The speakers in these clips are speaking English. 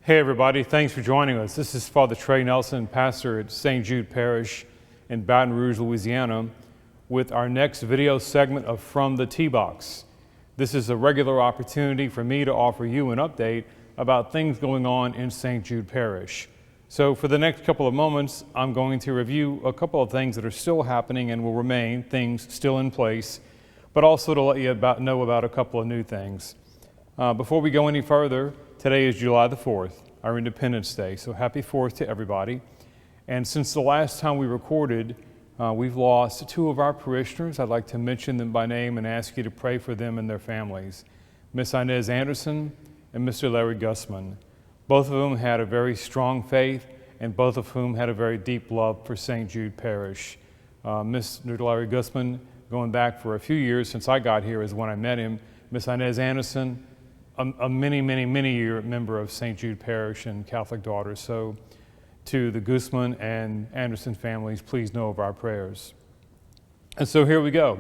Hey everybody, thanks for joining us. This is Father Trey Nelson, pastor at St. Jude Parish in Baton Rouge, Louisiana, with our next video segment of From the Tee Box. This is a regular opportunity for me to offer you an update about things going on in St. Jude Parish. So for the next couple of moments, I'm going to review a couple of things that are still happening and will remain, things still in place, but also to let you know about a couple of new things. Before we go any further, today is July the 4th, our Independence Day, so happy 4th to everybody. And since the last time we recorded, we've lost two of our parishioners. I'd like to mention them by name and ask you to pray for them and their families. Miss Inez Anderson and Mr. Larry Gussman. Both of whom had a very strong faith and both of whom had a very deep love for St. Jude Parish. Mr. Larry Gussman, going back for a few years since I got here is when I met him. Miss Inez Anderson, a many year member of St. Jude Parish and Catholic Daughters. So to the Gussman and Anderson families, please know of our prayers. And so here we go.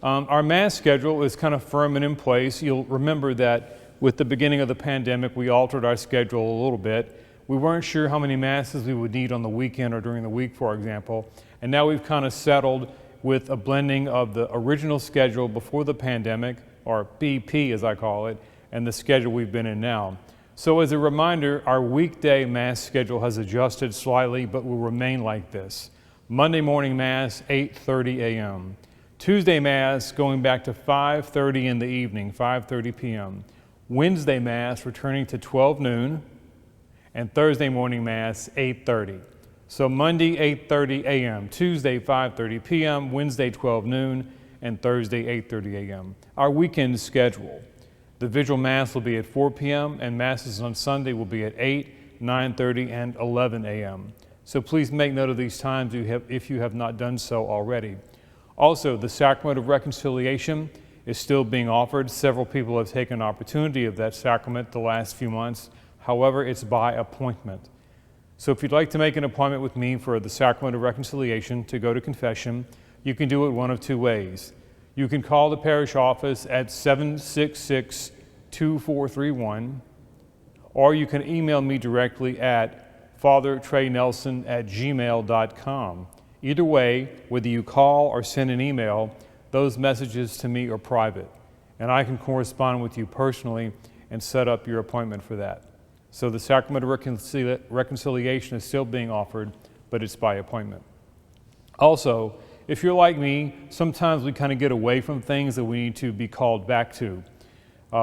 Our Mass schedule is kind of firm and in place. You'll remember that with the beginning of the pandemic, we altered our schedule a little bit. We weren't sure how many Masses we would need on the weekend or during the week, for example. And now we've kind of settled with a blending of the original schedule before the pandemic, or BP as I call it, and the schedule we've been in now. So as a reminder, our weekday Mass schedule has adjusted slightly, but will remain like this. Monday morning Mass, 8:30 a.m. Tuesday Mass, going back to 5:30 in the evening, 5:30 p.m. Wednesday Mass, returning to 12 noon, and Thursday morning Mass, 8:30. So Monday, 8:30 a.m., Tuesday, 5:30 p.m., Wednesday, 12 noon, and Thursday, 8:30 a.m. Our weekend schedule. The Vigil Mass will be at 4 p.m. and Masses on Sunday will be at 8, 9:30, and 11 a.m. So please make note of these times if you have not done so already. Also, the Sacrament of Reconciliation is still being offered. Several people have taken opportunity of that sacrament the last few months. However, it's by appointment. So if you'd like to make an appointment with me for the Sacrament of Reconciliation to go to confession, you can do it one of two ways. You can call the parish office at 766-2431, or you can email me directly at fathertreynelson@gmail.com. Either way, whether you call or send an email, those messages to me are private, and I can correspond with you personally and set up your appointment for that. So the Sacrament of Reconciliation is still being offered, but it's by appointment. Also, if you're like me, sometimes we kind of get away from things that we need to be called back to.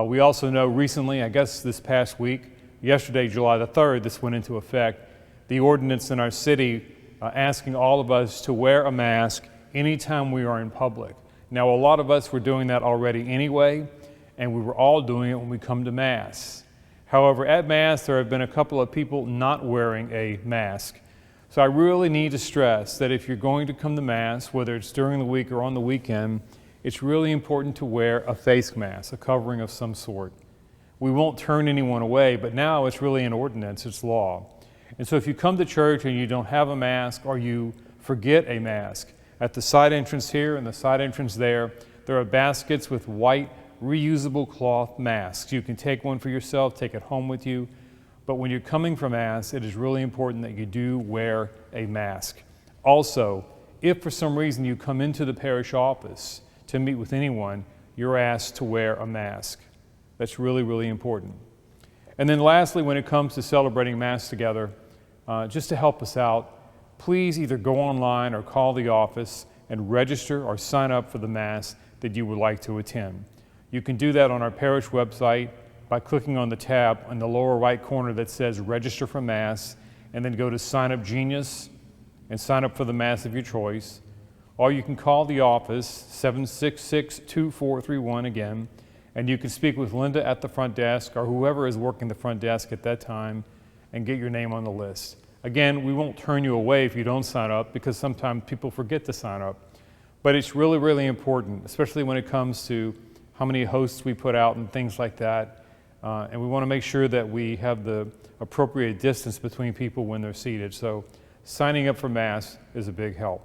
We also know recently, I guess this past week, yesterday, July the 3rd, this went into effect, the ordinance in our city asking all of us to wear a mask anytime we are in public. Now, a lot of us were doing that already anyway, and we were all doing it when we come to Mass. However, at Mass, there have been a couple of people not wearing a mask. So I really need to stress that if you're going to come to Mass, whether it's during the week or on the weekend, it's really important to wear a face mask, a covering of some sort. We won't turn anyone away, but now it's really an ordinance, it's law. And so if you come to church and you don't have a mask or you forget a mask, at the side entrance here and the side entrance there are baskets with white reusable cloth masks. You can take one for yourself, take it home with you. But when you're coming from Mass, it is really important that you do wear a mask. Also, if for some reason you come into the parish office to meet with anyone, you're asked to wear a mask. That's really important. And then lastly, when it comes to celebrating Mass together, just to help us out, please either go online or call the office and register or sign up for the Mass that you would like to attend. You can do that on our parish website by clicking on the tab in the lower right corner that says Register for Mass, and then go to Sign Up Genius and sign up for the Mass of your choice. Or you can call the office, 766-2431 again, and you can speak with Linda at the front desk or whoever is working the front desk at that time and get your name on the list. Again, we won't turn you away if you don't sign up because sometimes people forget to sign up. But it's really important, especially when it comes to how many hosts we put out and things like that. And we want to make sure that we have the appropriate distance between people when they're seated. So signing up for Mass is a big help.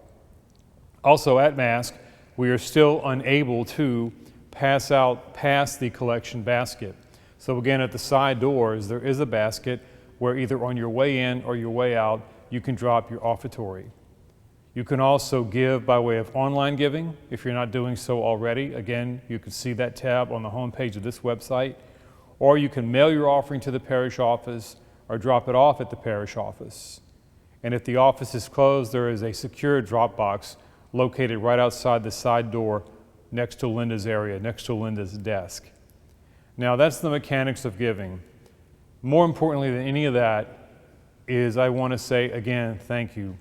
Also at Mass, we are still unable to pass out past the collection basket. So again, at the side doors, there is a basket where either on your way in or your way out, you can drop your offertory. You can also give by way of online giving if you're not doing so already. Again, you can see that tab on the homepage of this website. Or you can mail your offering to the parish office or drop it off at the parish office. And if the office is closed, there is a secure drop box located right outside the side door next to Linda's area, next to Linda's desk. Now, that's the mechanics of giving. More importantly than any of that is I want to say again, thank you.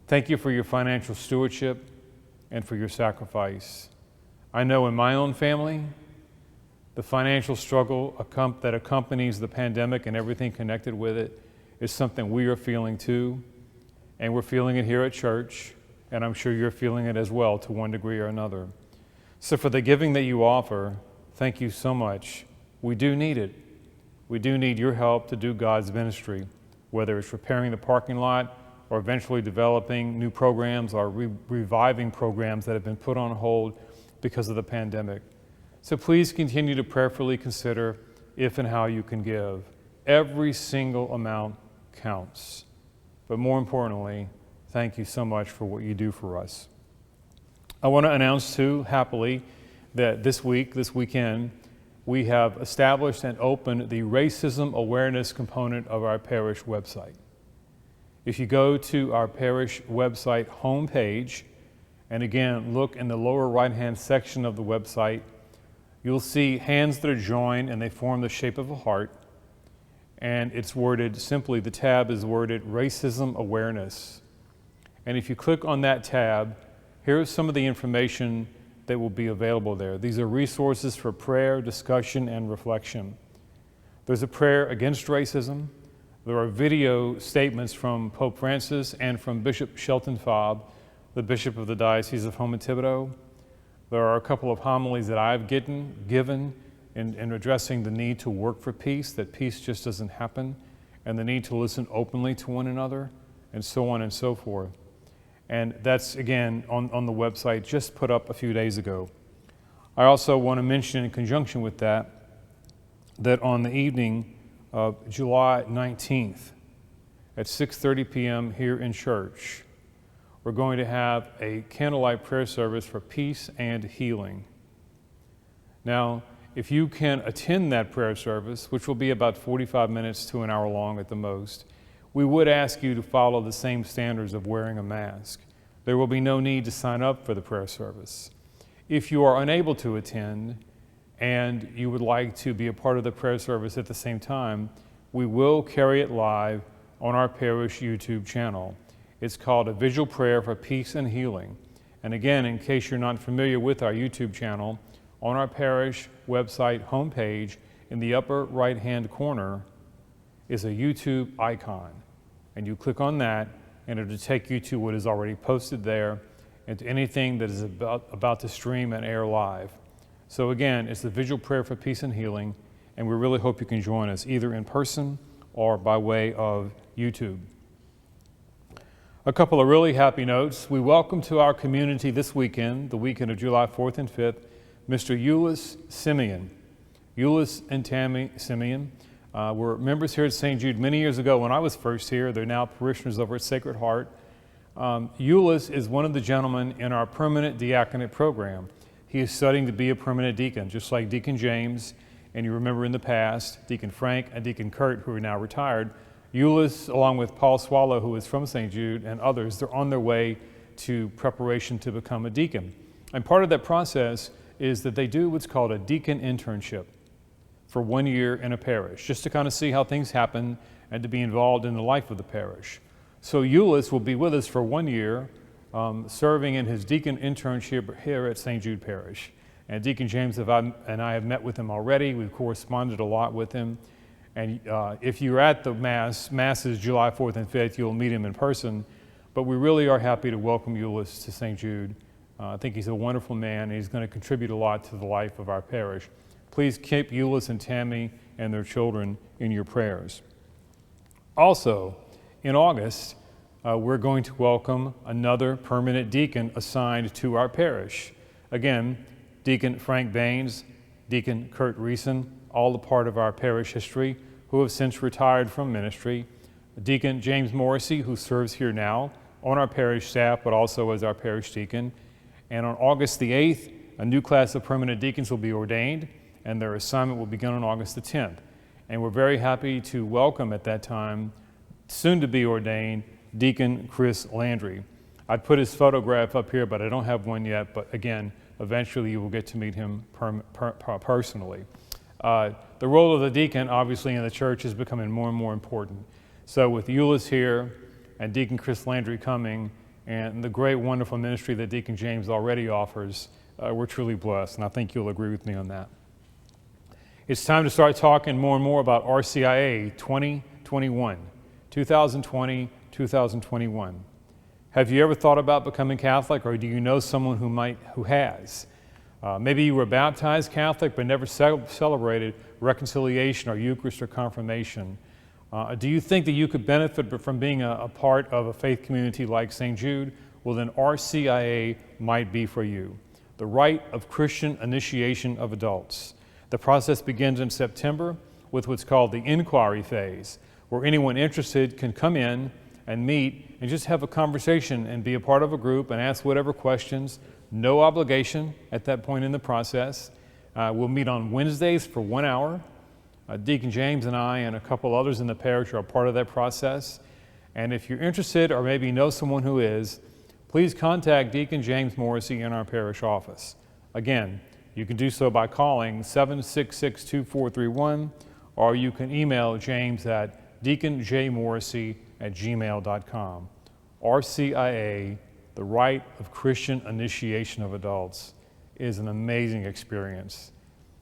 Thank you for your financial stewardship and for your sacrifice. I know in my own family, the financial struggle that accompanies the pandemic and everything connected with it is something we are feeling too, and we're feeling it here at church, and I'm sure you're feeling it as well to one degree or another. So for the giving that you offer, thank you so much. We do need it. We do need your help to do God's ministry, whether it's repairing the parking lot or eventually developing new programs or reviving programs that have been put on hold because of the pandemic. So please continue to prayerfully consider if and how you can give. Every single amount counts. But more importantly, thank you so much for what you do for us. I want to announce too, happily, that this weekend, we have established and opened the racism awareness component of our parish website. If you go to our parish website homepage, and again, look in the lower right-hand section of the website, you'll see hands that are joined and they form the shape of a heart. And it's worded simply, the tab is worded Racism Awareness. And if you click on that tab, here's some of the information that will be available there. These are resources for prayer, discussion, and reflection. There's a prayer against racism. There are video statements from Pope Francis and from Bishop Shelton Fobb, the Bishop of the Diocese of Home and Thibodeau. There are a couple of homilies that I've given in addressing the need to work for peace, that peace just doesn't happen, and the need to listen openly to one another, and so on and so forth. And that's, again, on the website, just put up a few days ago. I also want to mention in conjunction with that on the evening of July 19th at 6:30 p.m. here in church, we're going to have a candlelight prayer service for peace and healing. Now, if you can attend that prayer service, which will be about 45 minutes to an hour long at the most, we would ask you to follow the same standards of wearing a mask. There will be no need to sign up for the prayer service. If you are unable to attend and you would like to be a part of the prayer service at the same time, we will carry it live on our parish YouTube channel. It's called A Vigil Prayer for Peace and Healing. And again, in case you're not familiar with our YouTube channel, on our parish website homepage, in the upper right-hand corner is a YouTube icon. And you click on that, and it'll take you to what is already posted there and to anything that is about to stream and air live. So again, it's the Vigil Prayer for Peace and Healing, and we really hope you can join us either in person or by way of YouTube. A couple of really happy notes. We welcome to our community this weekend, the weekend of July 4th and 5th, Mr. Euless Simeon. Euless and Tammy Simeon were members here at St. Jude many years ago when I was first here. They're now parishioners over at Sacred Heart. Euless is one of the gentlemen in our Permanent Diaconate program. He is studying to be a permanent deacon, just like Deacon James, and you remember in the past, Deacon Frank and Deacon Kurt, who are now retired. Euless, along with Paul Swallow, who is from St. Jude, and others, they're on their way to preparation to become a deacon. And part of that process is that they do what's called a deacon internship for 1 year in a parish, just to kind of see how things happen and to be involved in the life of the parish. So Euless will be with us for 1 year, serving in his deacon internship here at St. Jude Parish. And Deacon James and I have met with him already. We've corresponded a lot with him. And if you're at the Mass is July 4th and 5th, you'll meet him in person. But we really are happy to welcome Euless to St. Jude. I think he's a wonderful man, and he's going to contribute a lot to the life of our parish. Please keep Euless and Tammy and their children in your prayers. Also, in August, we're going to welcome another permanent deacon assigned to our parish. Again, Deacon Frank Baines, Deacon Kurt Reeson, all a part of our parish history, who have since retired from ministry. Deacon James Morrissey, who serves here now on our parish staff, but also as our parish deacon. And on August the 8th, a new class of permanent deacons will be ordained, and their assignment will begin on August the 10th. And we're very happy to welcome at that time, soon to be ordained, Deacon Chris Landry. I'd put his photograph up here, but I don't have one yet. But again, eventually you will get to meet him personally. The role of the deacon, obviously, in the church is becoming more and more important. So with Euless here and Deacon Chris Landry coming and the great, wonderful ministry that Deacon James already offers, we're truly blessed, and I think you'll agree with me on that. It's time to start talking more and more about RCIA 2021, 2020-2021. Have you ever thought about becoming Catholic, or do you know someone who has? Maybe you were baptized Catholic but never celebrated reconciliation or Eucharist or confirmation. Do you think that you could benefit from being a part of a faith community like St. Jude? Well, then RCIA might be for you. The Rite of Christian Initiation of Adults. The process begins in September with what's called the inquiry phase, where anyone interested can come in and meet and just have a conversation and be a part of a group and ask whatever questions. No obligation at that point in the process. We'll meet on Wednesdays for 1 hour. Deacon James and I and a couple others in the parish are a part of that process. And if you're interested or maybe know someone who is, please contact Deacon James Morrissey in our parish office. Again, you can do so by calling 766-2431, or you can email James at deaconjmorrissey@gmail.com. RCIA, the Rite of Christian Initiation of Adults, is an amazing experience.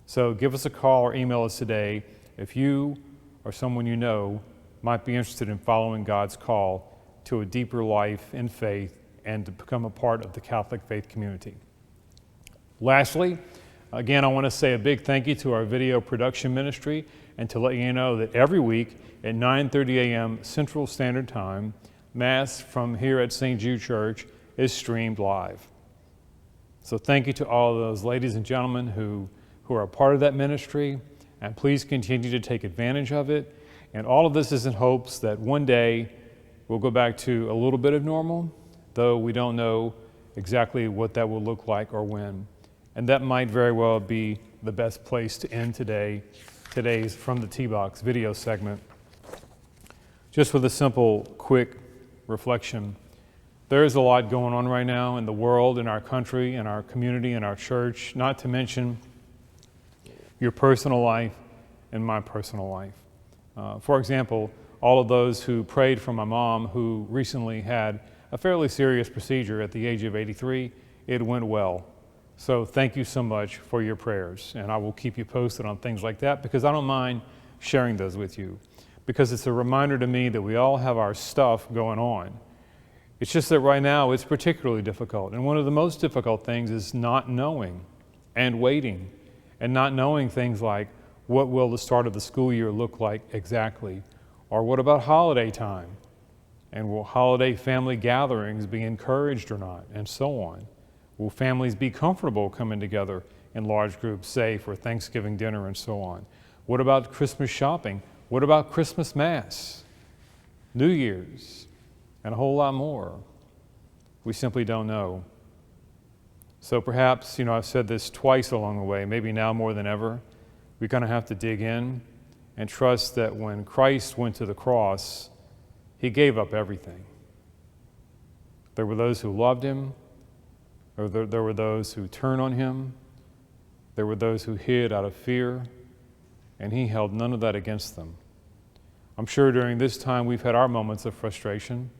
So give us a call or email us today if you or someone you know might be interested in following God's call to a deeper life in faith and to become a part of the Catholic faith community. Lastly, again, I want to say a big thank you to our video production ministry and to let you know that every week at 9:30 a.m. Central Standard Time, Mass from here at St. Jude Church is streamed live. So thank you to all of those ladies and gentlemen who are a part of that ministry, and please continue to take advantage of it. And all of this is in hopes that one day we'll go back to a little bit of normal, though we don't know exactly what that will look like or when. And that might very well be the best place to end today's From the T-Box video segment. Just with a simple, quick reflection. There is a lot going on right now in the world, in our country, in our community, in our church, not to mention your personal life and my personal life. For example, all of those who prayed for my mom who recently had a fairly serious procedure at the age of 83, it went well. So thank you so much for your prayers, and I will keep you posted on things like that because I don't mind sharing those with you, because it's a reminder to me that we all have our stuff going on. It's just that right now it's particularly difficult, and one of the most difficult things is not knowing and waiting, and not knowing things like what will the start of the school year look like exactly, or what about holiday time, and will holiday family gatherings be encouraged or not, and so on. Will families be comfortable coming together in large groups, say for Thanksgiving dinner and so on? What about Christmas shopping? What about Christmas Mass, New Year's, and a whole lot more? We simply don't know. So perhaps, I've said this twice along the way, maybe now more than ever, we're going to have to dig in and trust that when Christ went to the cross, he gave up everything. There were those who loved him, or there were those who turned on him, there were those who hid out of fear, and he held none of that against them. I'm sure during this time we've had our moments of frustration.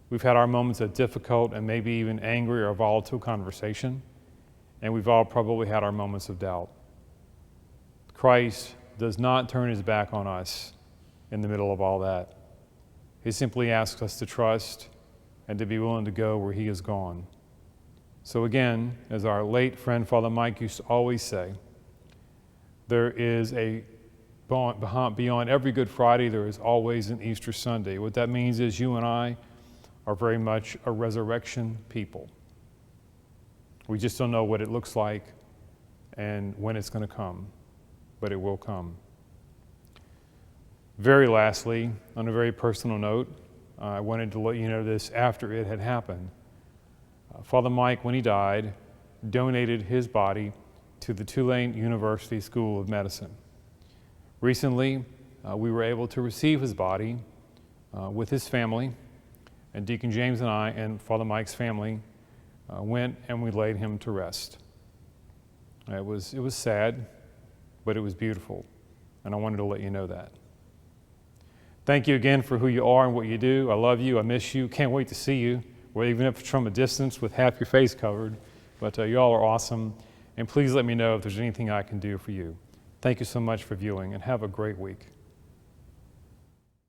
We've had our moments of difficult and maybe even angry or volatile conversation, and we've all probably had our moments of doubt. Christ does not turn his back on us in the middle of all that. He simply asks us to trust and to be willing to go where he has gone. So again, as our late friend Father Mike used to always say, there is beyond every Good Friday, there is always an Easter Sunday. What that means is you and I are very much a resurrection people. We just don't know what it looks like and when it's going to come, but it will come. Very lastly, on a very personal note, I wanted to let you know this after it had happened. Father Mike, when he died, donated his body to the Tulane University School of Medicine. Recently, we were able to receive his body with his family, and Deacon James and I and Father Mike's family went and we laid him to rest. It was sad, but it was beautiful, and I wanted to let you know that. Thank you again for who you are and what you do. I love you. I miss you. Can't wait to see you, or even if it's from a distance with half your face covered. But y'all are awesome, and please let me know if there's anything I can do for you. Thank you so much for viewing, and have a great week.